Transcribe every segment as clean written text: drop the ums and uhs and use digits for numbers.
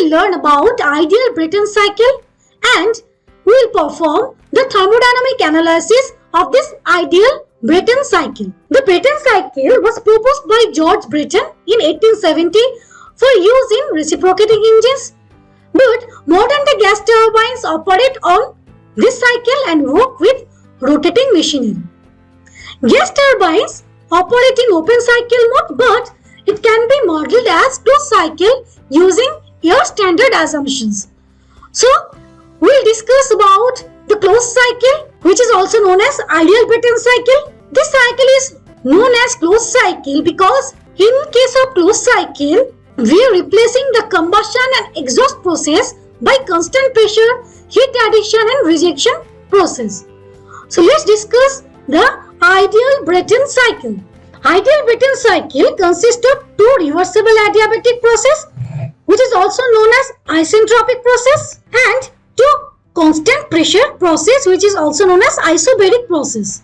will learn about ideal Brayton cycle and we will perform the thermodynamic analysis of this ideal Brayton cycle. The Brayton cycle was proposed by George Brayton in 1870 for use in reciprocating engines. But modern day gas turbines operate on this cycle and work with rotating machinery. Gas turbines operate in open cycle mode, but it can be modeled as closed cycle using air standard assumptions. So, we will discuss about the closed cycle, which is also known as ideal Brayton cycle. This cycle is known as closed cycle because in case of closed cycle, we are replacing the combustion and exhaust process by constant pressure, heat addition and rejection process. So let's discuss the ideal Brayton cycle. Ideal Brayton cycle consists of two reversible adiabatic process, which is also known as isentropic process, and two constant pressure process, which is also known as isobaric process.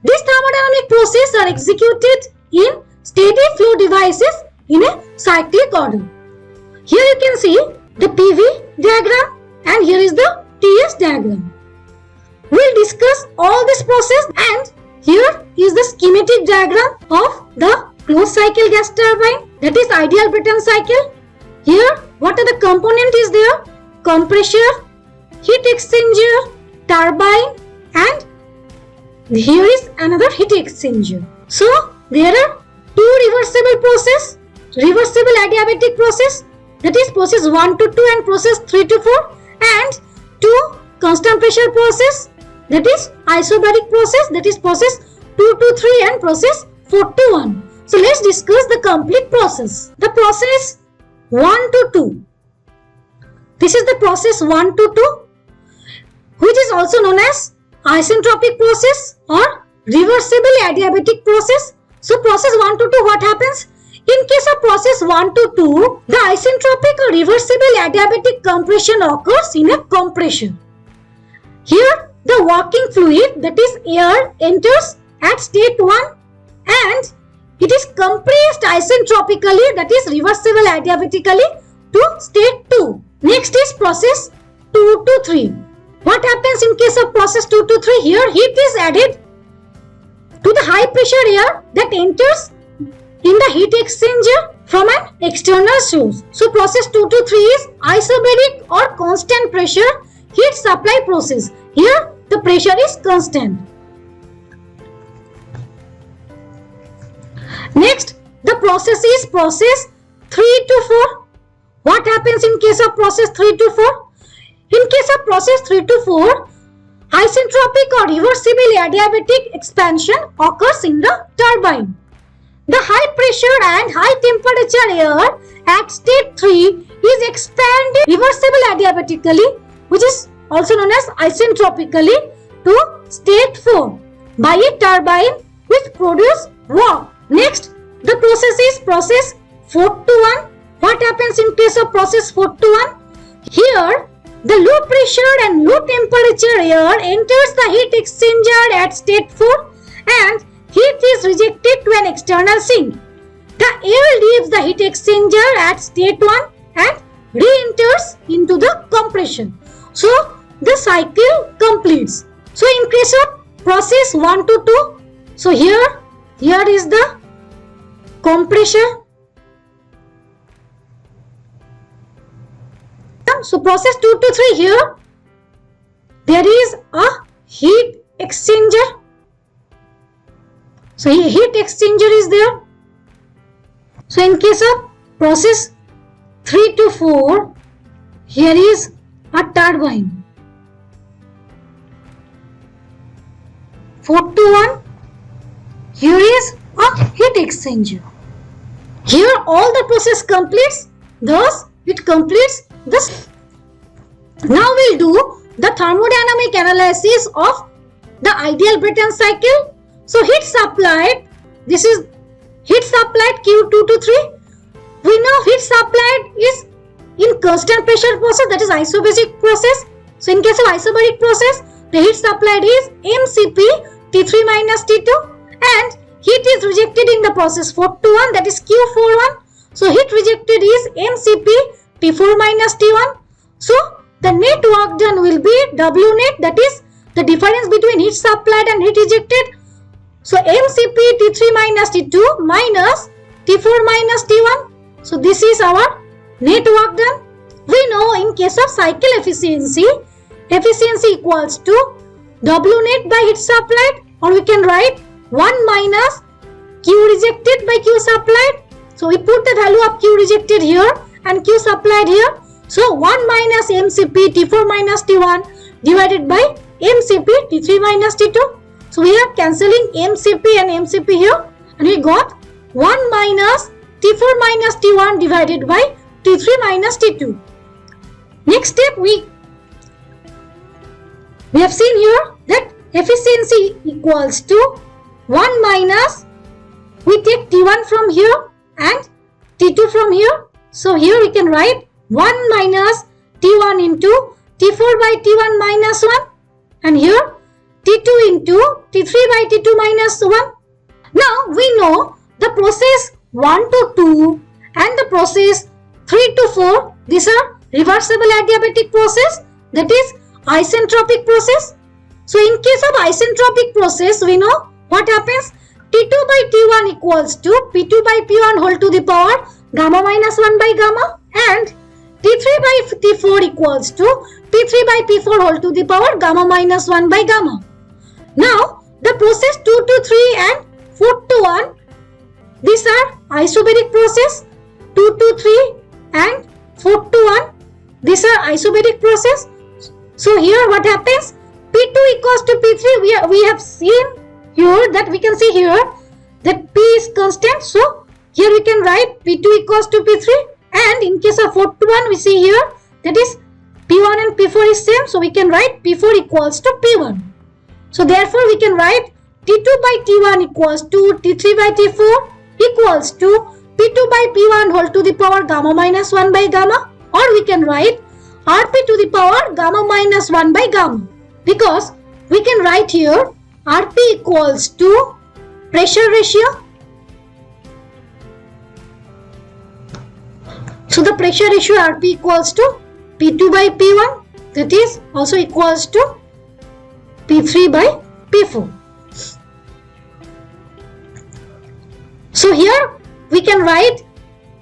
These thermodynamic processes are executed in steady flow devices in a cyclic order. Here you can see the PV diagram and here is the TS diagram. We will discuss all this process and here is the schematic diagram of the closed cycle gas turbine, that is ideal Brayton cycle. Here what are the components is there? Compressor, heat exchanger, turbine and here is another heat exchanger. So there are two reversible process, reversible adiabatic process, that is process 1 to 2 and process 3 to 4, and two constant pressure process, that is isobaric process, that is process 2 to 3 and process 4 to 1. So let's discuss the complete process. The process 1 to 2. This is the process 1 to 2, which is also known as isentropic process or reversible adiabatic process. So process 1 to 2, what happens? In case of process 1 to 2, the isentropic or reversible adiabatic compression occurs in a compression. Here the working fluid, that is air, enters at state 1 and it is compressed isentropically, that is reversible adiabatically, to state 2. Next is process 2 to 3. What happens in case of process 2 to 3? Here heat is added to the high pressure air that enters in the heat exchanger from an external source. So process 2 to 3 is isobaric or constant pressure heat supply process. Here the pressure is constant. Next, the process is process 3 to 4. What happens in case of process 3 to 4? In case of process 3 to 4, isentropic or reversible adiabatic expansion occurs in the turbine. The high pressure and high temperature air at state 3 is expanded reversible adiabatically, which is also known as isentropically, to state 4 by a turbine which produces work. Next, the process is process 4 to 1. What happens in case of process 4 to 1? Here, the low pressure and low temperature air enters the heat exchanger at state 4 and heat is rejected to an external sink. The air leaves the heat exchanger at state 1 and re-enters into the compression. So, the cycle completes. So, in case of process 1 to 2, so here is the compression. So process 2 to 3, here there is a heat exchanger. So heat exchanger is there. So in case of process 3 to 4, here is a turbine. 4 to 1, here is a heat exchanger. Here all the process completes, thus it completes this. Now we'll do the thermodynamic analysis of the ideal Brayton cycle. So heat supplied, this is heat supplied Q2 to 3. We know heat supplied is in constant pressure process, that is isobaric process. So in case of isobaric process, the heat supplied is mCp T3 minus T2 and heat is rejected in the process 4 to 1, that is Q41. So heat rejected is mCp T4 minus T1. So the net work done will be W net, that is the difference between heat supplied and heat rejected. So MCP T3 minus T2 minus T4 minus T1. So this is our net work done. We know in case of cycle efficiency, efficiency equals to W net by heat supplied, or we can write 1 minus Q rejected by Q supplied. So we put the value of Q rejected here and Q supplied here. So 1 minus MCP T4 minus T1 divided by MCP T3 minus T2. So we are cancelling MCP and MCP here, and we got 1 minus T4 minus T1 divided by T3 minus T2. Next step, we have seen here that efficiency equals to 1 minus, we take T1 from here and T2 from here. So here we can write 1 minus T1 into T4 by T1 minus 1, and here T2 into T3 by T2 minus 1. Now we know the process 1 to 2 and the process 3 to 4, these are reversible adiabatic process, that is isentropic process. So in case of isentropic process, we know what happens. T2 by T1 equals to P2 by P1 whole to the power gamma minus 1 by gamma, and T3 by T4 equals to P3 by P4 whole to the power gamma minus 1 by gamma. Now the process 2 to 3 and 4 to 1, these are isobaric process. 2 to 3 and 4 to 1, these are isobaric process. So here what happens, P2 equals to P3, we have seen here that we can see here that P is constant. So here we can write P2 equals to P3, and in case of 4 to 1 we see here that is P1 and P4 is same. So we can write P4 equals to P1. So therefore we can write T2 by T1 equals to T3 by T4 equals to P2 by P1 whole to the power gamma minus 1 by gamma, or we can write Rp to the power gamma minus 1 by gamma, because we can write here Rp equals to pressure ratio. So the pressure ratio Rp equals to P2 by P1, that is also equals to P3 by P4. So here we can write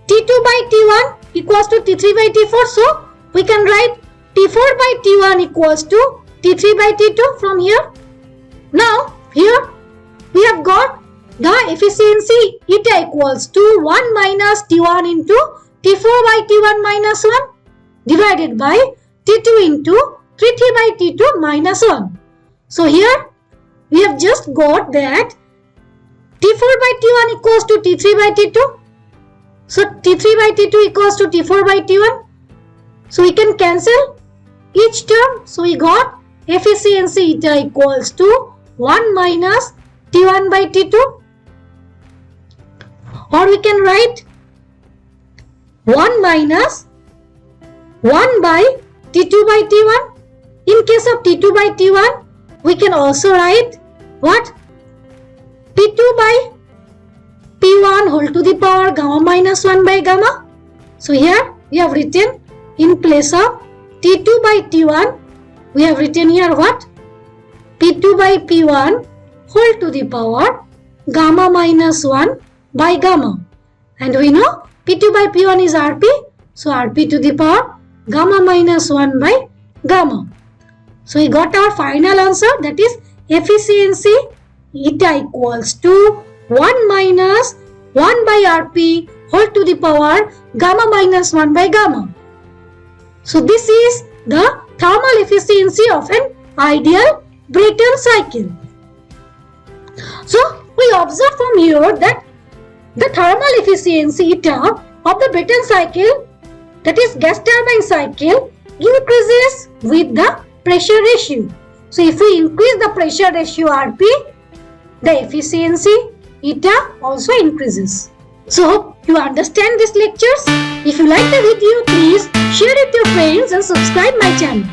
T2 by T1 equals to T3 by T4. So we can write T4 by T1 equals to T3 by T2 from here. Now here we have got the efficiency eta equals to 1 minus T1 into T4 by T1 minus 1 divided by T2 into T3 by T2 minus 1. So here we have just got that T4 by T1 equals to T3 by T2. So T3 by T2 equals to T4 by T1. So we can cancel each term. So we got efficiency eta equals to 1 minus T1 by T2. Or we can write 1 minus 1 by T2 by T1. In case of T2 by T1, we can also write what? P2 by P1 whole to the power gamma minus 1 by gamma. So here we have written in place of T2 by T1, we have written here what? P2 by P1 whole to the power gamma minus 1 by gamma. And we know P2 by P1 is Rp. So Rp to the power gamma minus 1 by gamma. So we got our final answer, that is efficiency eta equals to 1 minus 1 by Rp whole to the power gamma minus 1 by gamma. So this is the thermal efficiency of an ideal Brayton cycle. So we observe from here that the thermal efficiency eta of the Brayton cycle, that is gas turbine cycle, increases with the pressure ratio. So if we increase the pressure ratio Rp, the efficiency eta also increases. So hope you understand these lectures. If you like the video, please share it with your friends and subscribe my channel.